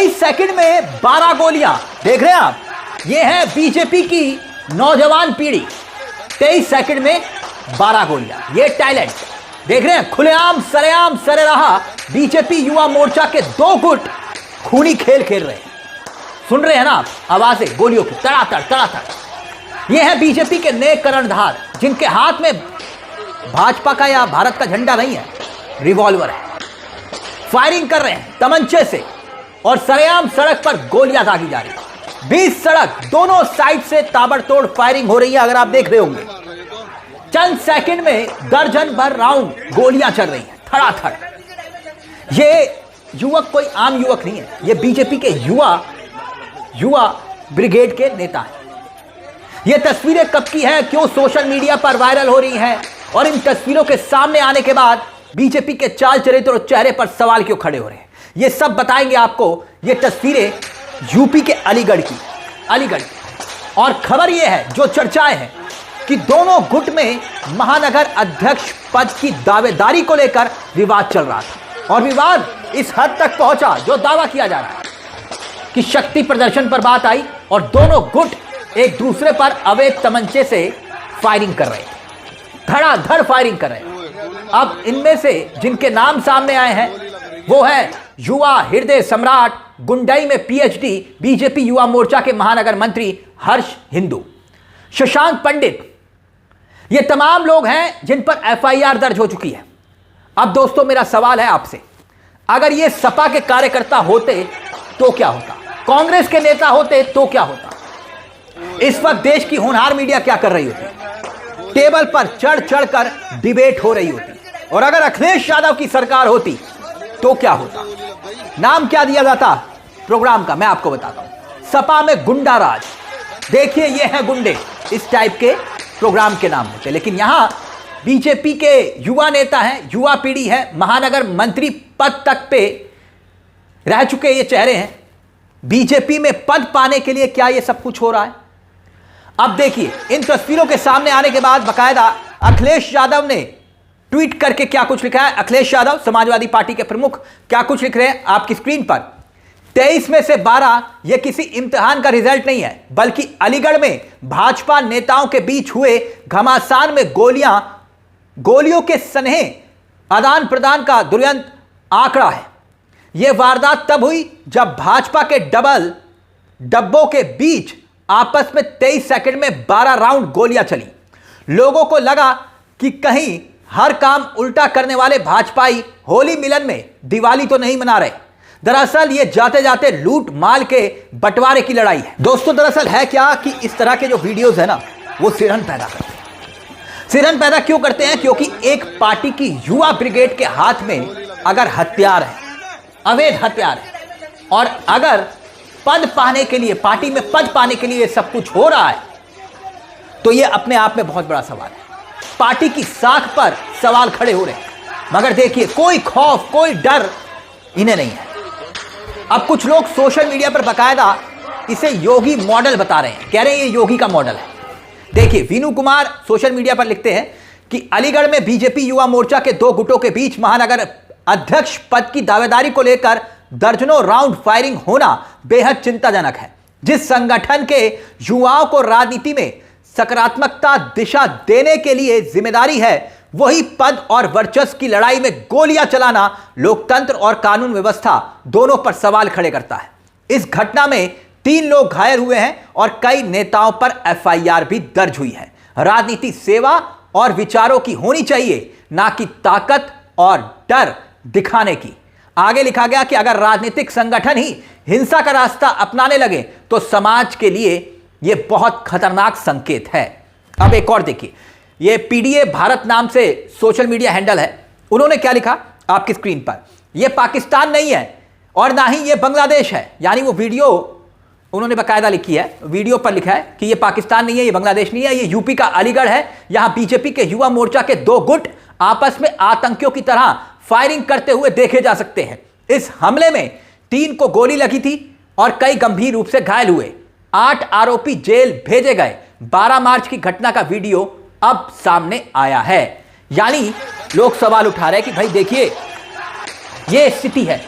23 second में 12 गोलियां। देख रहे हैं आप, ये है बीजेपी की नौजवान पीढ़ी। 23 सेकंड में 12 गोलियां, ये टैलेंट देख रहे हैं। खुलेआम सरेआम सरेराह बीजेपी युवा मोर्चा के 2 गुट खूनी खेल खेल रहे हैं। सुन रहे हैं ना आप आवाजें गोलियों की, तड़ातड़ तड़ातड़। ये है बीजेपी के नए कर्णधार, जिनके हाथ में भाजपा का या भारत का झंडा नहीं है, रिवॉल्वर है। फायरिंग कर रहे हैं तमंचे से और सरेआम सड़क पर गोलियां दागी जा रही है। 20 सड़क दोनों साइड से ताबड़तोड़ फायरिंग हो रही है। अगर आप देख रहे होंगे, चंद सेकंड में दर्जन भर राउंड गोलियां चल रही हैं थड़ाथड़। ये युवक कोई आम युवक नहीं है, ये बीजेपी के युवा ब्रिगेड के नेता हैं। ये तस्वीरें कब की है, क्यों सोशल मीडिया पर वायरल हो रही हैं, और इन तस्वीरों के सामने आने के बाद बीजेपी के चाल चरित्र और चेहरे पर सवाल क्यों खड़े हो रहे हैं, ये सब बताएंगे आपको। ये तस्वीरें यूपी के अलीगढ़ की, और खबर यह है, जो चर्चाएं हैं कि दोनों गुट में महानगर अध्यक्ष पद की दावेदारी को लेकर विवाद चल रहा था, और विवाद इस हद तक पहुंचा जो दावा किया जा रहा है कि शक्ति प्रदर्शन पर बात आई और दोनों गुट एक दूसरे पर अवैध तमंचे से फायरिंग कर रहे थे, धड़ाधड़ फायरिंग कर रहे हैं। अब इनमें से जिनके नाम सामने आए हैं वो है युवा हृदय सम्राट, गुंडई में पीएचडी, बीजेपी युवा मोर्चा के महानगर मंत्री हर्ष हिंदू, शशांक पंडित। ये तमाम लोग हैं जिन पर एफआईआर दर्ज हो चुकी है। अब दोस्तों मेरा सवाल है आपसे, अगर ये सपा के कार्यकर्ता होते तो क्या होता, कांग्रेस के नेता होते तो क्या होता? इस वक्त देश की होनहार मीडिया क्या कर रही होती? टेबल पर चढ़ चढ़कर डिबेट हो रही होती। और अगर अखिलेश यादव की सरकार होती तो क्या होता? नाम क्या दिया जाता प्रोग्राम का, मैं आपको बताता हूं, सपा में गुंडा राज। देखिए ये है गुंडे, इस टाइप के प्रोग्राम के नाम होते। लेकिन यहां बीजेपी के युवा नेता हैं, युवा पीढ़ी है, महानगर मंत्री पद तक पे रह चुके ये चेहरे हैं। बीजेपी में पद पाने के लिए क्या ये सब कुछ हो रहा है? अब देखिए इन तस्वीरों के सामने आने के बाद बकायदा अखिलेश यादव ने ट्वीट करके क्या कुछ लिखा है। अखिलेश यादव समाजवादी पार्टी के प्रमुख क्या कुछ लिख रहे हैं आपकी स्क्रीन पर। 23 में से 12 यह किसी इम्तिहान का रिजल्ट नहीं है, बल्कि अलीगढ़ में भाजपा नेताओं के बीच हुए घमासान में गोलियों के सनहे आदान प्रदान का दुर्यंत आंकड़ा है। यह वारदात तब हुई जब भाजपा के डब्बों के बीच आपस में 23 सेकंड में 12 राउंड गोलियां चली। लोगों को लगा कि कहीं हर काम उल्टा करने वाले भाजपाई होली मिलन में दिवाली तो नहीं मना रहे। दरअसल ये जाते जाते लूट माल के बंटवारे की लड़ाई है। दोस्तों दरअसल है क्या कि इस तरह के जो वीडियोस है ना, वो सिरहन पैदा करते हैं। सिरहन पैदा क्यों करते हैं? क्योंकि एक पार्टी की युवा ब्रिगेड के हाथ में अगर हथियार है, अवैध हथियार है, और अगर पद पाने के लिए, पार्टी में पद पाने के लिए सब कुछ हो रहा है, तो यह अपने आप में बहुत बड़ा सवाल है। पार्टी की साख पर सवाल खड़े हो रहे हैं, मगर देखिए कोई खौफ, कोई डर इन्हें नहीं है। अब कुछ लोग सोशल मीडिया पर बकायदा इसे योगी मॉडल बता रहे हैं, कह रहे हैं ये योगी का मॉडल है। देखिए वीनू कुमार सोशल मीडिया पर लिखते हैं कि अलीगढ़ में बीजेपी युवा मोर्चा के 2 गुटों के बीच महानगर अध्यक्ष पद की दावेदारी को लेकर दर्जनों राउंड फायरिंग होना बेहद चिंताजनक है। जिस संगठन के युवाओं को राजनीति में सकारात्मकता दिशा देने के लिए जिम्मेदारी है, वही पद और वर्चस्व की लड़ाई में गोलियां चलाना लोकतंत्र और कानून व्यवस्था दोनों पर सवाल खड़े करता है। इस घटना में 3 लोग घायल हुए हैं और कई नेताओं पर एफआईआर भी दर्ज हुई है। राजनीति सेवा और विचारों की होनी चाहिए, ना कि ताकत और डर दिखाने की। आगे लिखा गया कि अगर राजनीतिक संगठन ही हिंसा का रास्ता अपनाने लगे तो समाज के लिए यह बहुत खतरनाक संकेत है। अब एक और देखिए, यह पीडीए भारत नाम से सोशल मीडिया हैंडल है। उन्होंने क्या लिखा आपकी स्क्रीन पर, यह पाकिस्तान नहीं है और ना ही यह बांग्लादेश है। यानी वो वीडियो उन्होंने बाकायदा लिखी है, वीडियो पर लिखा है कि यह पाकिस्तान नहीं है, यह बांग्लादेश नहीं है, यह यूपी का अलीगढ़ है। यहां बीजेपी के युवा मोर्चा के 2 गुट आपस में आतंकियों की तरह फायरिंग करते हुए देखे जा सकते हैं। इस हमले में 3 को गोली लगी थी और कई गंभीर रूप से घायल हुए। 8 आरोपी जेल भेजे गए। 12 मार्च की घटना का वीडियो अब सामने आया है। यानी लोग सवाल उठा रहे हैं कि भाई देखिए ये स्थिति है।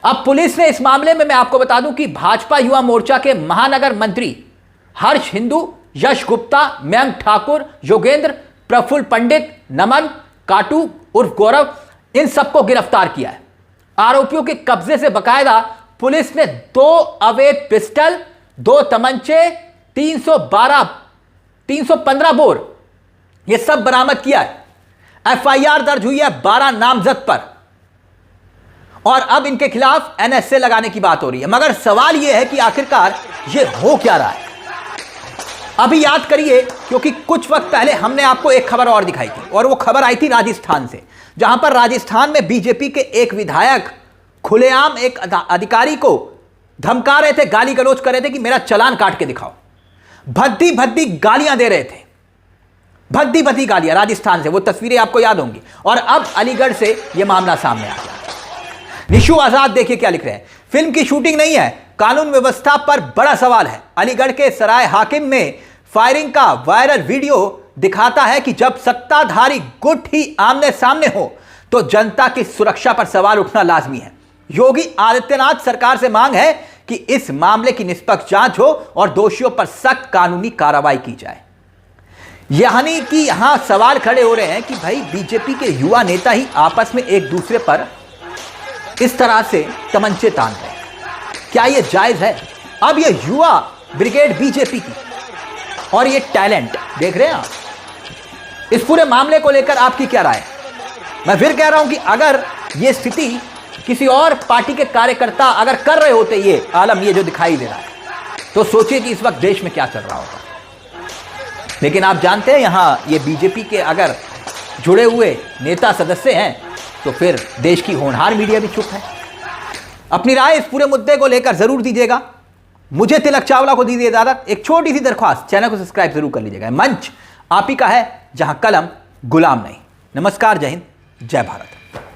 अब पुलिस ने इस मामले में मैं आपको बता दूं कि भाजपा युवा मोर्चा के महानगर मंत्री हर्ष हिंदू, यश गुप्ता, मयंक ठाकुर, योगेंद्र, प्रफुल्ल पंडित, नमन काटू उर्फ गौरव, इन सबको गिरफ्तार किया है। आरोपियों के कब्जे से बकायदा पुलिस ने 2 अवैध पिस्टल, 2 तमंचे, 315 बोर यह सब बरामद किया है। एफआईआर दर्ज हुई है 12 नामजद पर और अब इनके खिलाफ एनएसए लगाने की बात हो रही है। मगर सवाल यह है कि आखिरकार यह हो क्या रहा है। अभी याद करिए, क्योंकि कुछ वक्त पहले हमने आपको एक खबर और दिखाई थी और वो खबर आई थी राजस्थान से, जहां पर राजस्थान में बीजेपी के एक विधायक खुलेआम एक अधिकारी को धमका रहे थे, गाली गलौज कर रहे थे कि मेरा चालान काट के दिखाओ। भद्दी भद्दी गालियां दे रहे थे, भद्दी भद्दी गालियां राजस्थान से, वो तस्वीरें आपको याद होंगी। और अब अलीगढ़ से यह मामला सामने आ गया। निशु आजाद देखिए क्या लिख रहे हैं, फिल्म की शूटिंग नहीं है, कानून व्यवस्था पर बड़ा सवाल है। अलीगढ़ के सराय हाकिम में फायरिंग का वायरल वीडियो दिखाता है कि जब सत्ताधारी गुट ही आमने सामने हो तो जनता की सुरक्षा पर सवाल उठना लाजमी है। योगी आदित्यनाथ सरकार से मांग है कि इस मामले की निष्पक्ष जांच हो और दोषियों पर सख्त कानूनी कार्रवाई की जाए। यानी कि यहां सवाल खड़े हो रहे हैं कि भाई बीजेपी के युवा नेता ही आपस में एक दूसरे पर इस तरह से तमंचे तान रहे हैं, क्या यह जायज है? अब यह युवा ब्रिगेड बीजेपी की और ये टैलेंट देख रहे हैं आप, इस पूरे मामले को लेकर आपकी क्या राय है? मैं फिर कह रहा हूं कि अगर ये स्थिति किसी और पार्टी के कार्यकर्ता अगर कर रहे होते, ये आलम ये जो दिखाई दे रहा है, तो सोचिए कि इस वक्त देश में क्या चल रहा होगा। लेकिन आप जानते हैं यहां ये बीजेपी के अगर जुड़े हुए नेता सदस्य हैं तो फिर देश की होनहार मीडिया भी चुप है। अपनी राय इस पूरे मुद्दे को लेकर जरूर दीजिएगा। मुझे तिलक चावला को दीजिए इजाजत। एक छोटी सी दरख्वास्त, चैनल को सब्सक्राइब जरूर कर लीजिएगा। मंच आप ही का है जहां कलम गुलाम नहीं। नमस्कार, जय हिंद, जय भारत।